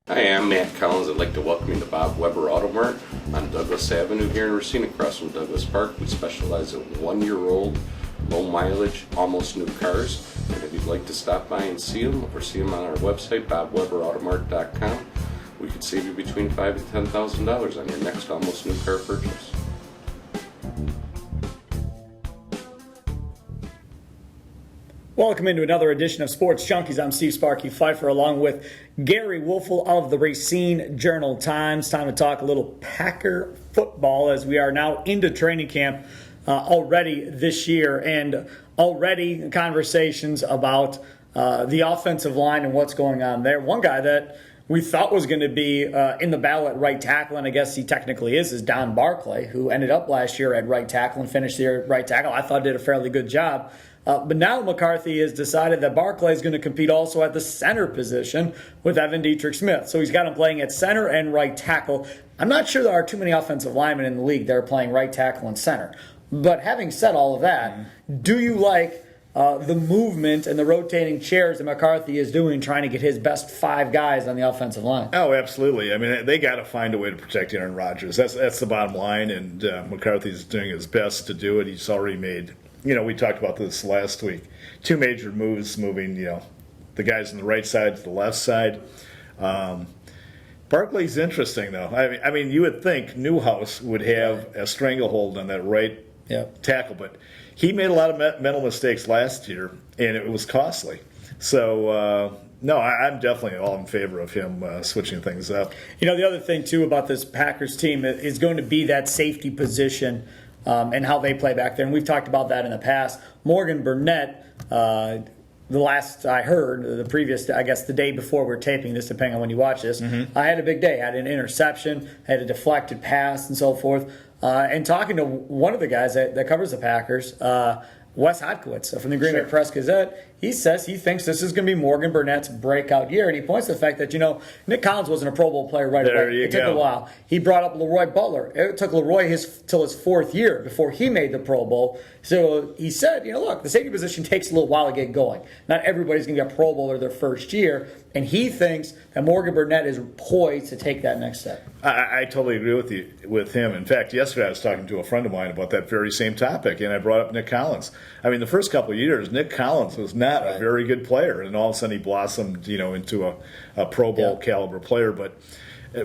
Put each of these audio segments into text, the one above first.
Hi, I'm Matt Collins. I'd like to welcome you to Bob Weber Auto Mart on Douglas Avenue here in Racine, across from Douglas Park. We specialize in 1-year-old, low mileage, almost new cars. And if you'd like to stop by and see them, or see them on our website, bobweberautomart.com, we could save you between $5,000 and $10,000 on your next almost new car purchase. Welcome into another edition of Sports Junkies. I'm Steve Sparky Fifer, along with Gery Woelfel of the Racine Journal-Times. Time to talk a little Packer football as we are now into training camp already this year, and already conversations about the offensive line and what's going on there. One guy that we thought was going to be in the battle at right tackle, and I guess he technically is Don Barclay, who ended up last year at right tackle and finished the year at right tackle. I thought did a fairly good job. But now McCarthy has decided that Barclay is going to compete also at the center position with Evan Dietrich Smith. So he's got him playing at center and right tackle. I'm not sure there are too many offensive linemen in the league that are playing right tackle and center. But having said all of that, do you like the movement and the rotating chairs that McCarthy is doing, trying to get his best 5 guys on the offensive line? Oh, absolutely. I mean, they got to find a way to protect Aaron Rodgers. That's the bottom line, and McCarthy's doing his best to do it. He's already made, we talked about this last week, 2 major moves moving, the guys on the right side to the left side. Barkley's interesting, though. I mean, you would think Newhouse would have a stranglehold on that right tackle, but he made a lot of mental mistakes last year, and it was costly. So, no, I'm definitely all in favor of him switching things up. The other thing, too, about this Packers team is going to be that safety position and how they play back there. And we've talked about that in the past. Morgan Burnett, the last I heard, the previous, I guess the day before we're taping this, depending on when you watch this, I had a big day. I had an interception, had a deflected pass, and so forth. And talking to one of the guys that covers the Packers, Wes Hodkiewicz from the Green Bay Press-Gazette, he says he thinks this is going to be Morgan Burnett's breakout year. And he points to the fact that, Nick Collins wasn't a Pro Bowl player right away. It took a while. He brought up Leroy Butler. It took Leroy till his 4th year before he made the Pro Bowl. So he said, look, the safety position takes a little while to get going. Not everybody's going to be a Pro Bowler their first year. And he thinks that Morgan Burnett is poised to take that next step. I totally agree with him. In fact, yesterday I was talking to a friend of mine about that very same topic, and I brought up Nick Collins. I mean, the first couple of years, Nick Collins was not a very good player, and all of a sudden he blossomed, into a Pro Bowl caliber player. But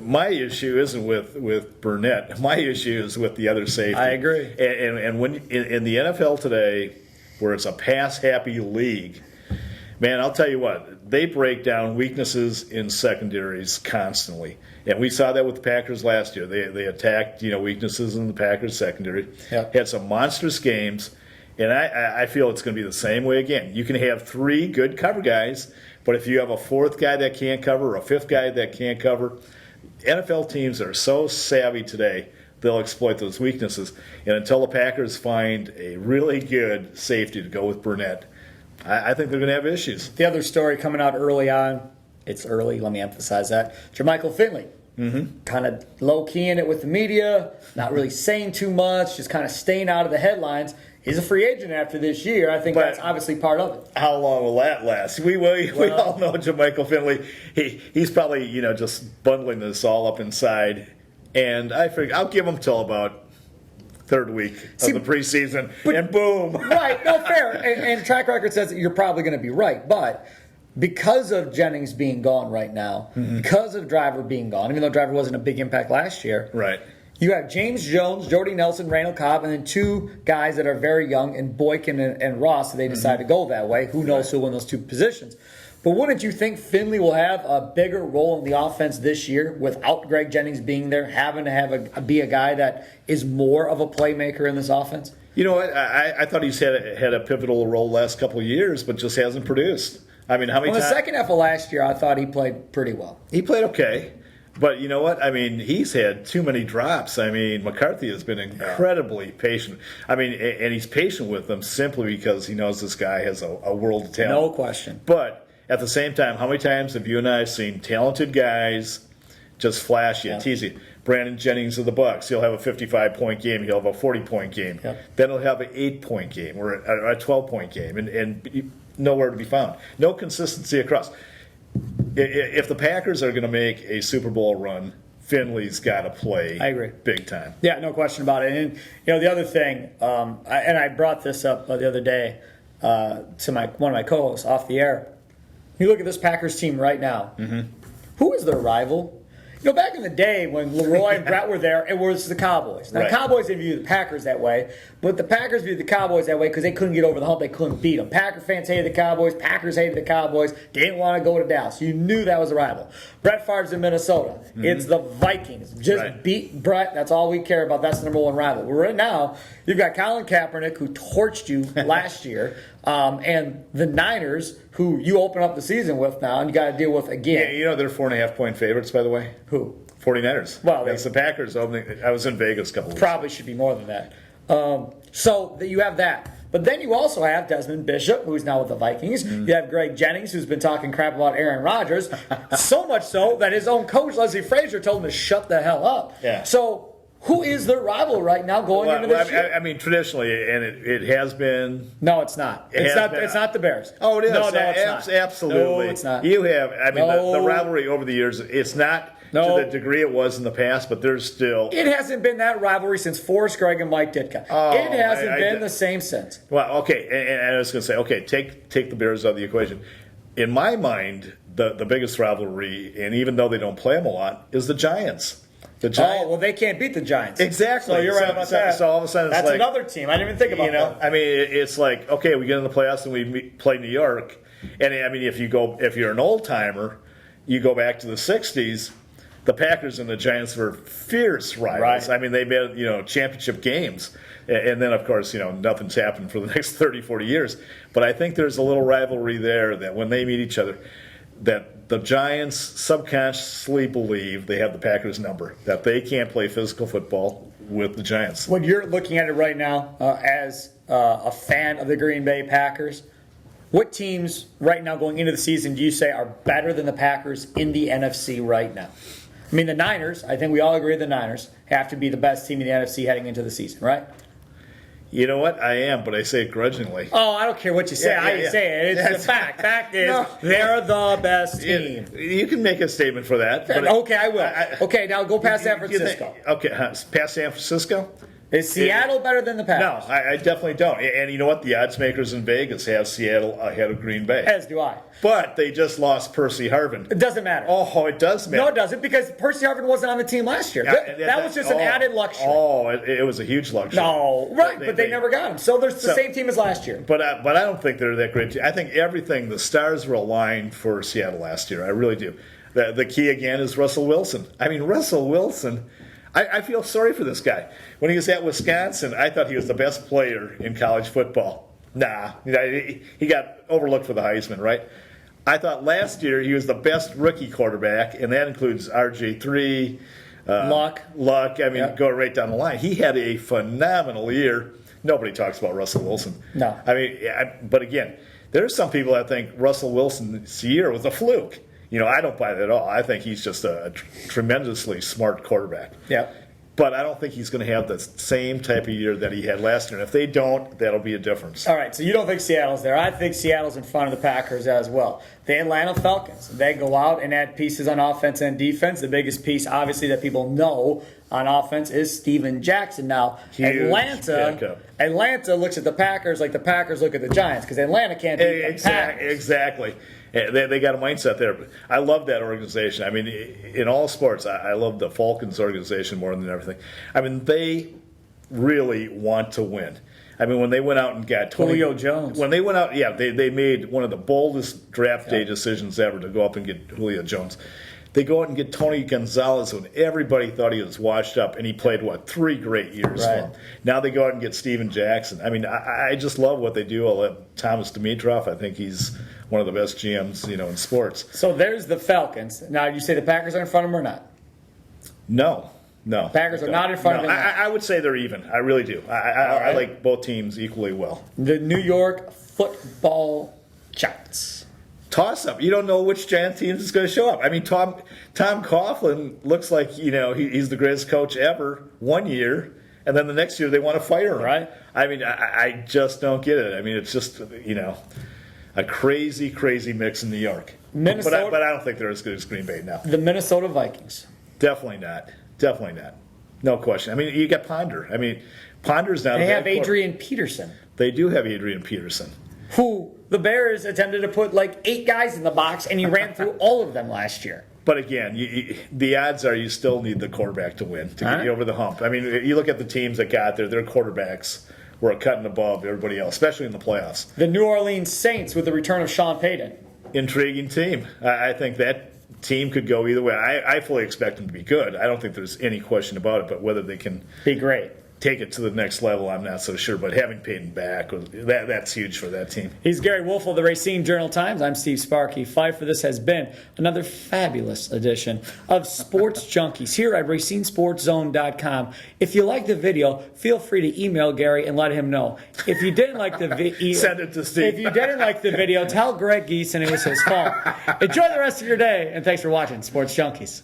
my issue isn't with Burnett. My issue is with the other safety. I agree. And when in the NFL today, where it's a pass-happy league, man, I'll tell you what, they break down weaknesses in secondaries constantly. And we saw that with the Packers last year. They attacked, weaknesses in the Packers secondary. Had some monstrous games. And I feel it's going to be the same way again. You can have 3 good cover guys, but if you have a 4th guy that can't cover or a 5th guy that can't cover, NFL teams are so savvy today, they'll exploit those weaknesses. And until the Packers find a really good safety to go with Burnett, I think they're going to have issues. The other story coming out early on, it's early, let me emphasize that, Jermichael Finley. Kind of low-key in it with the media, not really saying too much, just kind of staying out of the headlines. He's a free agent after this year. I think that's obviously part of it. How long will that last? We all know Jermichael Finley. He's probably just bundling this all up inside, and I figure I'll give him till about 3rd week of the preseason, and boom. Right, no, fair. And track record says that you're probably going to be right, but because of Jennings being gone right now, because of Driver being gone, even though Driver wasn't a big impact last year, right? You have James Jones, Jordy Nelson, Randall Cobb, and then 2 guys that are very young, and Boykin and Ross, so they decide to go that way. Who knows who won those 2 positions. But wouldn't you think Finley will have a bigger role in the offense this year without Greg Jennings being there, having to be a guy that is more of a playmaker in this offense? You know what? I thought he's had a pivotal role the last couple of years, but just hasn't produced. I mean, how many times? The second half of last year, I thought he played pretty well. He played okay. But you know what? I mean, he's had too many drops. I mean, McCarthy has been incredibly patient. I mean, and he's patient with them simply because he knows this guy has a world of talent. No question. But at the same time, how many times have you and I seen talented guys just flash you, tease you? Brandon Jennings of the Bucks, he'll have a 55-point game. He'll have a 40-point game. Then he'll have an 8-point game or a 12-point game, and nowhere to be found. No consistency across. If the Packers are going to make a Super Bowl run, Finley's got to play. I agree. Big time. Yeah, no question about it. And the other thing, I brought this up the other day to one of my co-hosts off the air. You look at this Packers team right now. Mm-hmm. Who is their rival? Back in the day when Leroy and Brett were there, it was the Cowboys. Now, Right. the Cowboys didn't view the Packers that way, but the Packers viewed the Cowboys that way because they couldn't get over the hump. They couldn't beat them. Packer fans hated the Cowboys. Packers hated the Cowboys. They didn't want to go to Dallas. You knew that was a rival. Brett Favre's in Minnesota. Mm-hmm. It's the Vikings. Just Right. beat Brett. That's all we care about. That's the number one rival. But right now, you've got Colin Kaepernick, who torched you last year, and the Niners, who you open up the season with now, and you got to deal with again. Yeah, they're 4.5-point favorites, by the way. Who? 49ers. Well, That's the Packers opening. I was in Vegas a couple of weeks. Probably should be more than that. So you have that. But then you also have Desmond Bishop, who's now with the Vikings. You have Greg Jennings, who's been talking crap about Aaron Rodgers. So much so that his own coach, Leslie Frazier, told him to shut the hell up. Yeah. So who is their rival right now going into this year? I mean, traditionally, and it has been. No, it's not. It's not. It's not the Bears. Oh, it is. No, it's not. Absolutely. No, it's not. You have. I mean, No. the rivalry over the years. It's not No. to the degree it was in the past, but there's still. It hasn't been that rivalry since Forrest Gregg and Mike Ditka. Oh, it hasn't I- been the same since. Well, okay, and I was going to say, okay, take the Bears out of the equation. In my mind, the biggest rivalry, and even though they don't play them a lot, is the Giants. The Giants. Oh, well, they can't beat the Giants. Exactly. So you're right about that. So all of a sudden, it's that's like, another team. I didn't even think about that. I mean, it's like, okay, we get in the playoffs and play New York, and I mean, if you're an old timer, you go back to the '60s. The Packers and the Giants were fierce rivals. Right. I mean, they made championship games, and then of course nothing's happened for the next 30, 40 years. But I think there's a little rivalry there that when they meet each other, that the Giants subconsciously believe they have the Packers number, that they can't play physical football with the Giants. When you're looking at it right now as a fan of the Green Bay Packers, what teams right now going into the season do you say are better than the Packers in the NFC right now? I mean, the Niners, I think we all agree the Niners have to be the best team in the NFC heading into the season, right? You know what? I am, but I say it grudgingly. Oh, I don't care what you say. Yeah, How you say it. It's the fact. Fact is, they're the best team. You can make a statement for that. But Okay, I will. Okay, now go past San Francisco. Okay, past San Francisco? Is Seattle better than the Packers? No, I definitely don't. And you know what? The odds makers in Vegas have Seattle ahead of Green Bay. As do I. But they just lost Percy Harvin. It doesn't matter. Oh, it does matter. No, it doesn't, because Percy Harvin wasn't on the team last year. That was just an added luxury. Oh, it was a huge luxury. No, right, but they never got him. So they're the same team as last year. But I don't think they're that great. I think the stars were aligned for Seattle last year. I really do. The key, again, is Russell Wilson. I mean, Russell Wilson, I feel sorry for this guy. When he was at Wisconsin, I thought he was the best player in college football. Nah, he got overlooked for the Heisman, right? I thought last year he was the best rookie quarterback, and that includes RG3, Luck. I mean, go right down the line. He had a phenomenal year. Nobody talks about Russell Wilson. No. I mean, but again, there are some people that think Russell Wilson's year was a fluke. I don't buy that at all. I think he's just a tremendously smart quarterback. Yeah. But I don't think he's going to have the same type of year that he had last year. And if they don't, that'll be a difference. All right, so you don't think Seattle's there. I think Seattle's in front of the Packers as well. The Atlanta Falcons, they go out and add pieces on offense and defense. The biggest piece, obviously, that people know on offense is Steven Jackson. Now, Huge Atlanta looks at the Packers like the Packers look at the Giants, because Atlanta can't beat the Packers. Exactly. They got a mindset there. But I love that organization. I mean, in all sports, I love the Falcons organization more than everything. I mean, they really want to win. I mean, when they went out and got Julio Jones. When they went out, they made one of the boldest draft day decisions ever to go up and get Julio Jones. They go out and get Tony Gonzalez when everybody thought he was washed up, and he played, 3 great years for him. Now they go out and get Steven Jackson. I mean, I just love what they do. I'll let Thomas Dimitroff, I think he's one of the best GMs, in sports. So there's the Falcons. Now, you say the Packers are in front of them or not? No. Packers are not in front of them. I would say they're even. I really do. I like both teams equally well. The New York Football Giants. Toss-up. You don't know which Giant team is going to show up. I mean, Tom Coughlin looks like, he's the greatest coach ever one year, and then the next year they want to fire him. Right. I mean, I just don't get it. I mean, it's just, a crazy, crazy mix in New York. Minnesota, But I don't think they're as good as Green Bay now. the Minnesota Vikings. Definitely not. Definitely not. No question. I mean, you got Ponder. I mean, Ponder's not. They have Adrian Peterson, They do have Adrian Peterson. who the Bears attempted to put like 8 guys in the box, and he ran through all of them last year. But again, the odds are you still need the quarterback to win, to get you over the hump. I mean, you look at the teams that got there, their quarterbacks were cutting above everybody else, especially in the playoffs. The New Orleans Saints with the return of Sean Payton. Intriguing team. I think that team could go either way. I fully expect them to be good. I don't think there's any question about it, but whether they can Be great. take it to the next level, I'm not so sure. But having Peyton back, that's huge for that team. He's Gery Woelfel of the Racine Journal-Times. I'm Steve Sparky. Fifer. This has been another fabulous edition of Sports Junkies here at RacineSportsZone.com. If you like the video, feel free to email Gery and let him know. If you didn't like the video, Send it to Steve. If you didn't like the video, tell Greg Geeson it was his fault. Enjoy the rest of your day, and thanks for watching Sports Junkies.